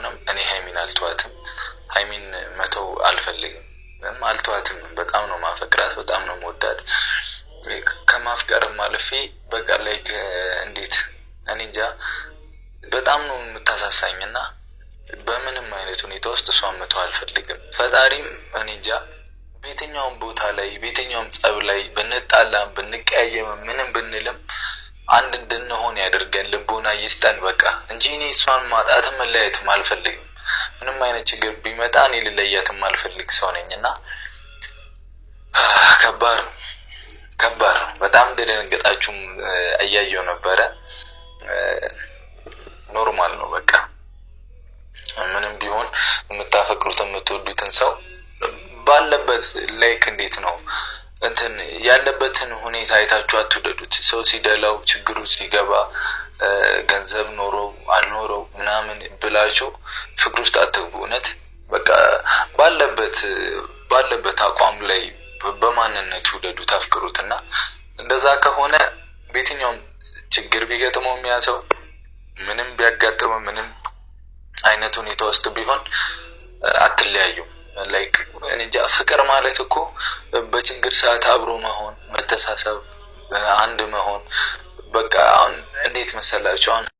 ቢሆንም እኔ ሃይሚን አልተዋትም። ሃይሚን መተው አልፈልግም። አልተዋትም። በጣም ነው ማፈቅራት፣ በጣም ነው መወዳት። ከማፍቀርም አልፌ በቃ ላይ እንዴት እኔ እንጃ በጣም ነው የምታሳሳኝና በምንም አይነት ሁኔታ ውስጥ እሷን መተው አልፈልግም። ፈጣሪም እኔ እንጃ በየትኛውም ቦታ ላይ በየትኛውም ጸብ ላይ ብንጣላም ብንቀያየም ምንም ብንልም አንድ እንድንሆን ያደርገን ልቦና ይስጠን በቃ እንጂ እኔ እሷን ማጣትም መለያየትም አልፈልግም። ምንም አይነት ችግር ቢመጣ እኔ ልለያትም አልፈልግ ሰው ነኝና ከባድ በጣም እንደደነገጣችሁም እያየሁ ነበረ። ኖርማል ነው በቃ ምንም ቢሆን የምታፈቅሩት የምትወዱትን ሰው ባለበት ላይክ እንዴት ነው እንትን ያለበትን ሁኔታ አይታችሁ አትውደዱት። ሰው ሲደላው ችግሩ ሲገባ ገንዘብ ኖሮ አልኖረው ምናምን ብላችሁ ፍቅር ውስጥ አትግቡ። እውነት በቃ ባለበት አቋም ላይ በማንነቱ ውደዱት፣ አፍቅሩትና እንደዛ ከሆነ በየትኛውም ችግር ቢገጥመው የሚያሰው ምንም ቢያጋጥመው ምንም አይነት ሁኔታ ውስጥ ቢሆን አትለያዩም። ላይክ እንጃ ፍቅር ማለት እኮ በችግር ሰዓት አብሮ መሆን፣ መተሳሰብ፣ አንድ መሆን በቃ አሁን እንዴት መሰላችሁ አሁን